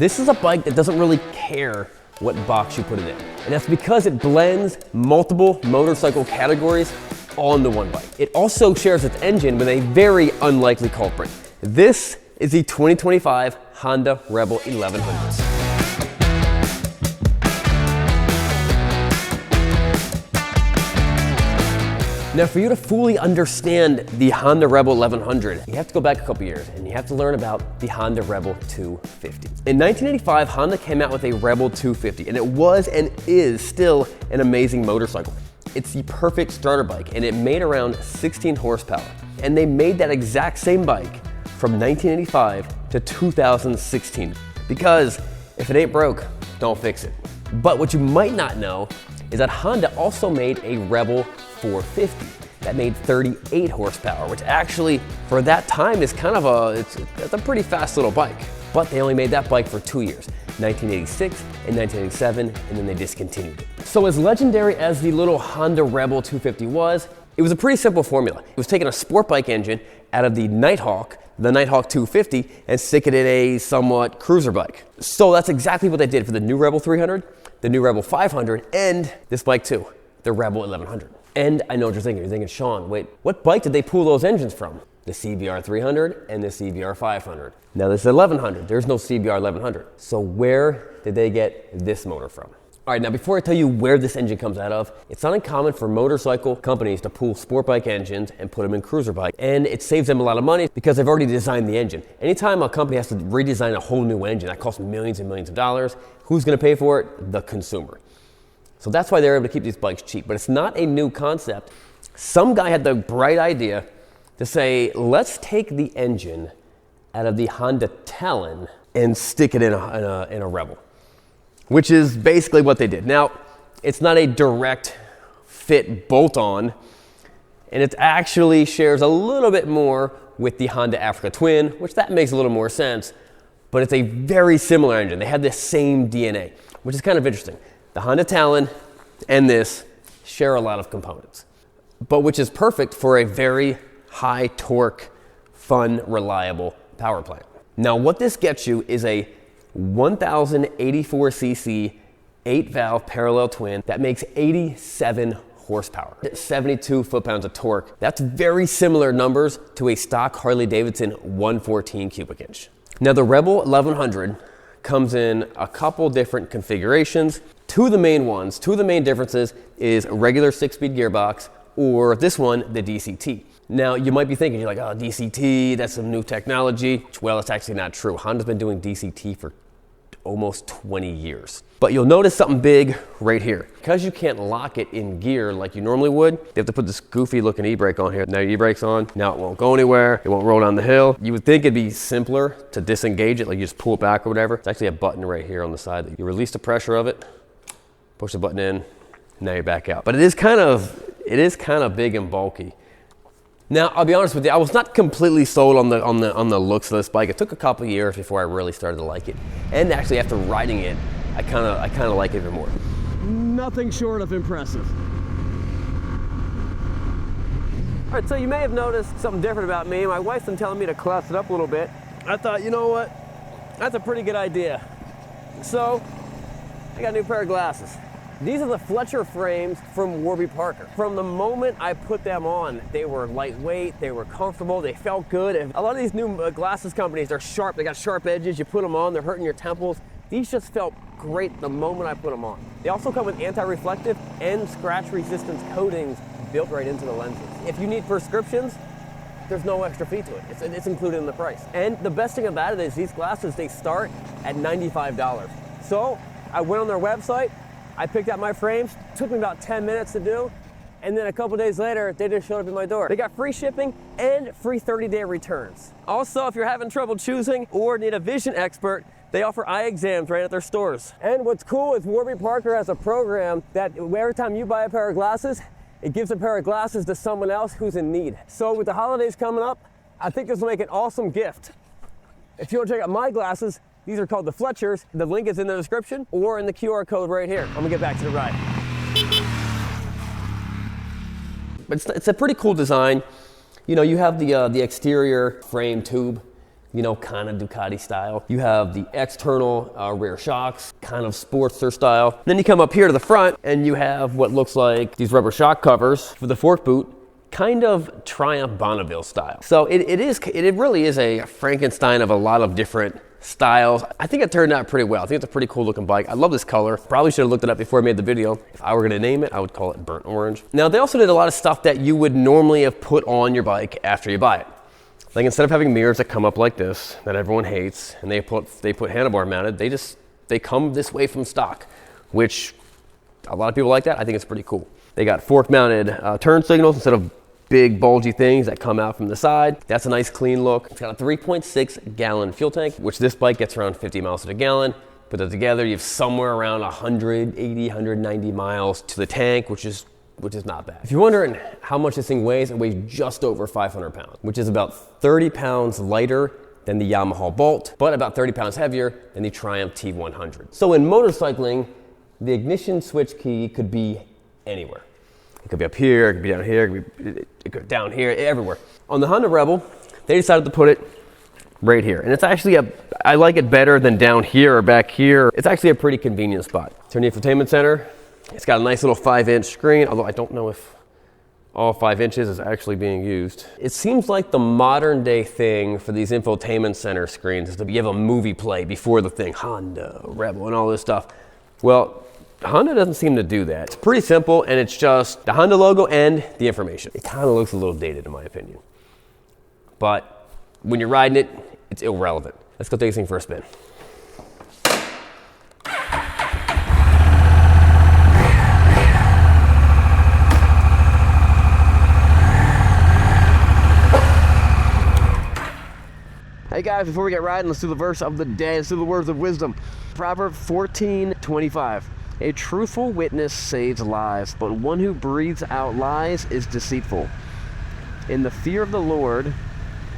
This is a bike that doesn't really care what box you put it in. And that's because it blends multiple motorcycle categories all into one bike. It also shares its engine with a very unlikely culprit. This is the 2025 Honda Rebel 1100. Now, for you to fully understand the Honda Rebel 1100, you have to go back a couple years and you have to learn about the Honda Rebel 250. In 1985, Honda came out with a Rebel 250, and it was and is still an amazing motorcycle. It's the perfect starter bike, and it made around 16 horsepower. And they made that exact same bike from 1985 to 2016. Because if it ain't broke, don't fix it. But what you might not know is that Honda also made a Rebel 450 that made 38 horsepower, which actually for that time is kind of it's a pretty fast little bike. But they only made that bike for 2 years, 1986 and 1987, and then they discontinued it. So as legendary as the little Honda Rebel 250 was, it was a pretty simple formula. It was taking a sport bike engine out of the Nighthawk 250, and stick it in a somewhat cruiser bike. So that's exactly what they did for the new Rebel 300, the new Rebel 500, and this bike too, the Rebel 1100. And I know what you're thinking. You're thinking, Sean, wait, what bike did they pull those engines from? The CBR 300 and the CBR 500. Now this is 1100. There's no CBR 1100. So where did they get this motor from? All right, now before I tell you where this engine comes out of, it's not uncommon for motorcycle companies to pull sport bike engines and put them in cruiser bike. And it saves them a lot of money because they've already designed the engine. Anytime a company has to redesign a whole new engine, that costs millions and millions of dollars. Who's gonna pay for it? The consumer. So that's why they're able to keep these bikes cheap. But it's not a new concept. Some guy had the bright idea to say, let's take the engine out of the Honda Talon and stick it in a Rebel, which is basically what they did. Now, it's not a direct fit bolt-on, and it actually shares a little bit more with the Honda Africa Twin, which that makes a little more sense, but it's a very similar engine. They have the same DNA, which is kind of interesting. The Honda Talon and this share a lot of components, but which is perfect for a very high torque, fun, reliable power plant. Now, what this gets you is a 1084cc 8-valve parallel twin that makes 87 horsepower, 72 foot-pounds of torque. That's very similar numbers to a stock Harley-Davidson 114 cubic inch. Now, the Rebel 1100 comes in a couple different configurations. Two of the main differences is a regular 6-speed gearbox, or this one, the DCT. Now, you might be thinking, you're like, oh, DCT, that's some new technology. Well, it's actually not true. Honda's been doing DCT for almost 20 years. But you'll notice something big right here. Because you can't lock it in gear like you normally would, they have to put this goofy looking e-brake on here. Now your e-brake's on, now it won't go anywhere, it won't roll down the hill. You would think it'd be simpler to disengage it, like you just pull it back or whatever. It's actually a button right here on the side that you release the pressure of it, push the button in, now you're back out. But it is kind of big and bulky. Now, I'll be honest with you, I was not completely sold on the looks of this bike. It took a couple years before I really started to like it. And actually, after riding it, I kind of like it even more. Nothing short of impressive. All right, so you may have noticed something different about me. My wife's been telling me to class it up a little bit. I thought, you know what? That's a pretty good idea. So, I got a new pair of glasses. These are the Fletcher frames from Warby Parker. From the moment I put them on, they were lightweight, they were comfortable, they felt good. And a lot of these new glasses companies, they're sharp, they got sharp edges, you put them on, they're hurting your temples. These just felt great the moment I put them on. They also come with anti-reflective and scratch resistance coatings built right into the lenses. If you need prescriptions, there's no extra fee to it. It's included in the price. And the best thing about it is these glasses, they start at $95. So I went on their website, I picked out my frames, took me about 10 minutes to do, and then a couple days later, they just showed up at my door. They got free shipping and free 30-day returns. Also, if you're having trouble choosing or need a vision expert, they offer eye exams right at their stores. And what's cool is Warby Parker has a program that every time you buy a pair of glasses, it gives a pair of glasses to someone else who's in need. So with the holidays coming up, I think this will make an awesome gift. If you want to check out my glasses, these are called the Fletchers. The link is in the description or in the QR code right here. I'm gonna get back to the ride. But it's a pretty cool design. You know, you have the exterior frame tube you know, kind of Ducati style. You have the external rear shocks, kind of Sportster style. Then you come up here to the front and you have what looks like these rubber shock covers for the fork boot, kind of Triumph Bonneville style. So it really is a Frankenstein of a lot of different styles. I think it turned out pretty well. I think it's a pretty cool looking bike. I love this color. Probably should have looked it up before I made the video. If I were gonna name it, I would call it burnt orange. Now, they also did a lot of stuff that you would normally have put on your bike after you buy it. Like, instead of having mirrors that come up like this, that everyone hates, and they put handlebar mounted, they come this way from stock, which a lot of people like that. I think it's pretty cool. They got fork mounted turn signals instead of big bulgy things that come out from the side. That's a nice clean look. It's got a 3.6 gallon fuel tank, which this bike gets around 50 miles to the gallon. Put that together, you have somewhere around 180, 190 miles to the tank, which is not bad. If you're wondering how much this thing weighs, it weighs just over 500 pounds, which is about 30 pounds lighter than the Yamaha Bolt, but about 30 pounds heavier than the Triumph T100. So in motorcycling, the ignition switch key could be anywhere. It could be up here, it could be down here, it could be down here, everywhere. On the Honda Rebel, they decided to put it right here. And it's actually I like it better than down here or back here. It's actually a pretty convenient spot. Turn the infotainment center. It's got a nice little 5-inch screen, although I don't know if all 5 inches is actually being used. It seems like the modern day thing for these infotainment center screens is to have a movie play before the thing, Honda, Rebel, and all this stuff. Well, Honda doesn't seem to do that. It's pretty simple, and it's just the Honda logo and the information. It kind of looks a little dated in my opinion. But when you're riding it, it's irrelevant. Let's go take this thing for a spin. Hey guys, before we get riding, let's do the verse of the day. Let's do the words of wisdom. Proverbs 14:25. A truthful witness saves lives, but one who breathes out lies is deceitful. In the fear of the Lord,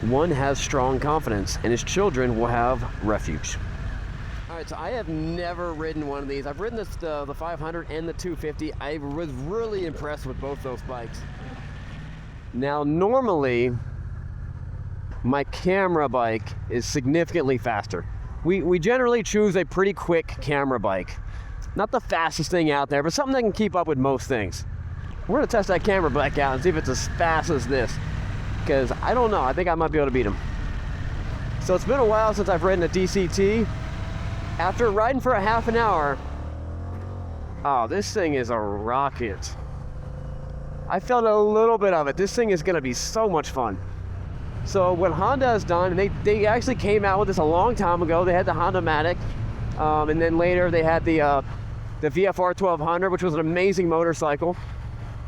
one has strong confidence, and his children will have refuge. All right, so I have never ridden one of these. I've ridden the 500 and the 250. I was really impressed with both those bikes. Now, normally, my camera bike is significantly faster. We generally choose a pretty quick camera bike. Not the fastest thing out there, but something that can keep up with most things. We're gonna test that camera bike out and see if it's as fast as this, because I don't know, I think I might be able to beat him. So it's been a while since I've ridden a DCT. After riding for a half an hour, oh, this thing is a rocket. I felt a little bit of it. This thing is gonna be so much fun. So what Honda has done, and they actually came out with this a long time ago. They had the Honda Matic, and then later they had the VFR 1200, which was an amazing motorcycle.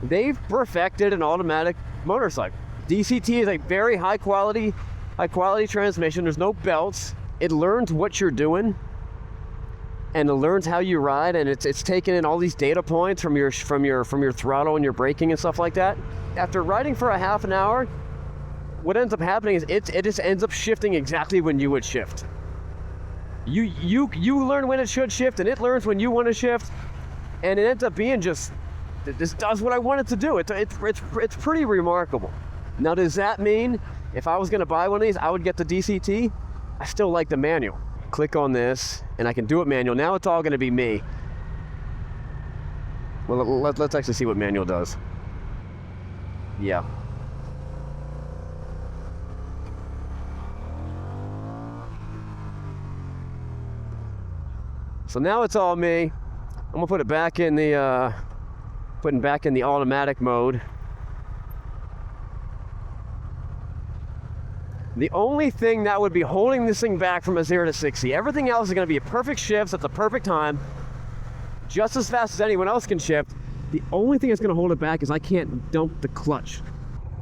They've perfected an automatic motorcycle. DCT is a very high quality transmission. There's no belts. It learns what you're doing, and it learns how you ride, and it's taking in all these data points from your throttle and your braking and stuff like that. After riding for a half an hour, what ends up happening is it just ends up shifting exactly when you would shift. You learn when it should shift, and it learns when you want to shift, and it ends up being just, this does what I want it to do. It's pretty remarkable. Now, does that mean if I was going to buy one of these, I would get the DCT? I still like the manual. Click on this, and I can do it manual. Now it's all going to be me. Well, let's actually see what manual does. Yeah. So now it's all me. I'm gonna put it back in the automatic mode. The only thing that would be holding this thing back from a 0 to 60, everything else is gonna be a perfect shift at the perfect time, just as fast as anyone else can shift. The only thing that's gonna hold it back is I can't dump the clutch.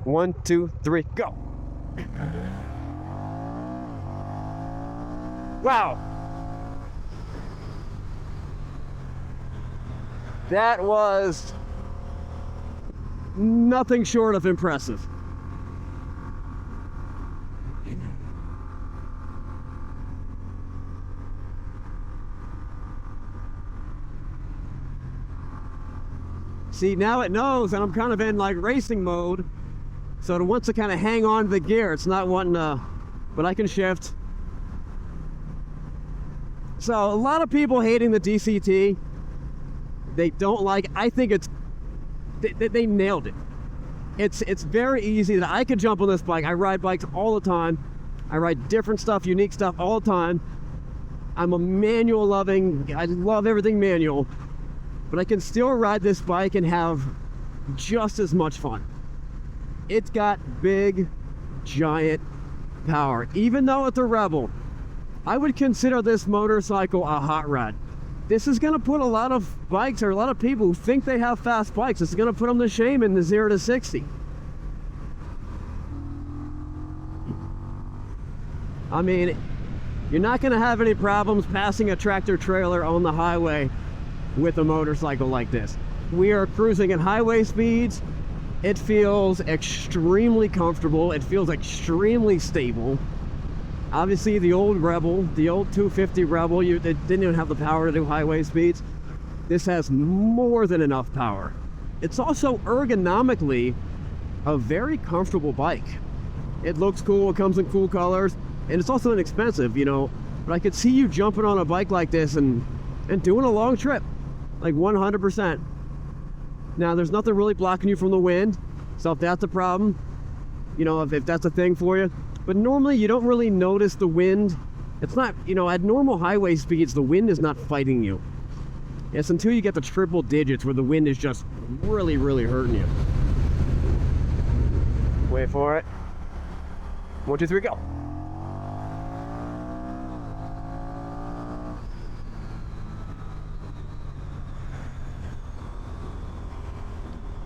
1, 2, 3, go. Wow. That was nothing short of impressive. See, now it knows that I'm kind of in like racing mode, so it wants to kind of hang on to the gear. It's not wanting but I can shift. So a lot of people hating the DCT, they don't like, I think it's, they nailed it. It's very easy that I could jump on this bike. I ride bikes all the time. I ride different stuff, unique stuff all the time. I'm a manual loving, I love everything manual, but I can still ride this bike and have just as much fun. It's got big, giant power. Even though it's a Rebel, I would consider this motorcycle a hot rod. This is gonna put a lot of bikes, or a lot of people who think they have fast bikes, it's gonna put them to shame in the 0 to 60. I mean, you're not gonna have any problems passing a tractor trailer on the highway with a motorcycle like this. We are cruising at highway speeds. It feels extremely comfortable. It feels extremely stable. Obviously, the old Rebel, the old 250 Rebel, it didn't even have the power to do highway speeds. This has more than enough power. It's also ergonomically a very comfortable bike. It looks cool, it comes in cool colors, and it's also inexpensive, you know. But I could see you jumping on a bike like this and doing a long trip, like 100%. Now, there's nothing really blocking you from the wind, so if that's a problem, you know, if that's a thing for you. But normally you don't really notice the wind. It's not, you know, at normal highway speeds, the wind is not fighting you. It's until you get the triple digits where the wind is just really, really hurting you. Wait for it. 1, 2, 3, go.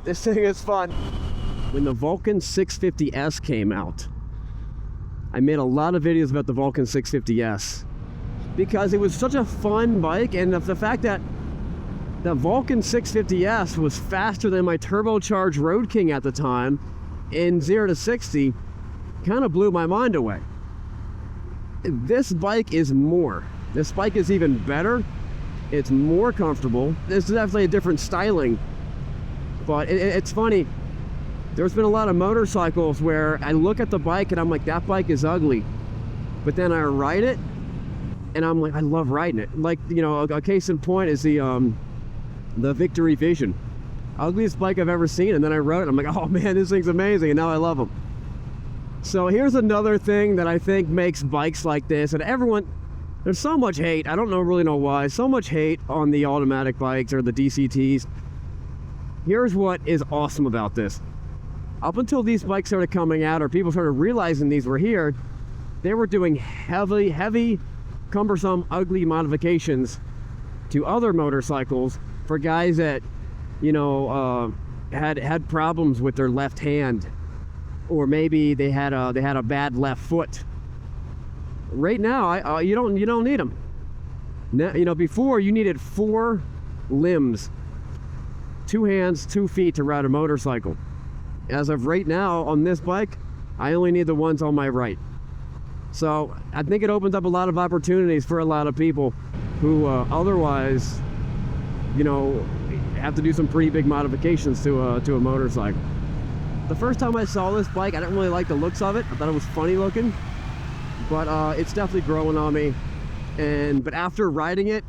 This thing is fun. When the Vulcan 650S came out, I made a lot of videos about the Vulcan 650S because it was such a fun bike, and the fact that the Vulcan 650S was faster than my turbocharged Road King at the time in 0 to 60 kind of blew my mind away. This bike is more. This bike is even better. It's more comfortable. This is actually a different styling, but it's funny. There's been a lot of motorcycles where I look at the bike and I'm like, that bike is ugly. But then I ride it and I'm like, I love riding it. Like, you know, a case in point is the Victory Vision. Ugliest bike I've ever seen. And then I rode it. I'm like, oh man, this thing's amazing. And now I love them. So here's another thing that I think makes bikes like this. And everyone, there's so much hate. I don't really know why. So much hate on the automatic bikes or the DCTs. Here's what is awesome about this. Up until these bikes started coming out, or people started realizing these were here, they were doing heavy, cumbersome, ugly modifications to other motorcycles for guys that, you know, had problems with their left hand, or maybe they had a bad left foot. Right now, you don't need them. Now, you know, before you needed 4 limbs, 2 hands, 2 feet to ride a motorcycle. As of right now, on this bike, I only need the ones on my right. So I think it opens up a lot of opportunities for a lot of people who otherwise, you know, have to do some pretty big modifications to a motorcycle. The first time I saw this bike, I didn't really like the looks of it. I thought it was funny looking, but it's definitely growing on me. But after riding it,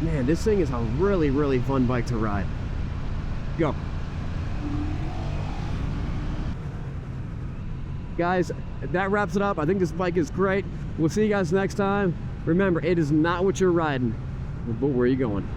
man, this thing is a really, really fun bike to ride. Go. Guys, that wraps it up. I think this bike is great. We'll see you guys next time. Remember, it is not what you're riding, but where are you going?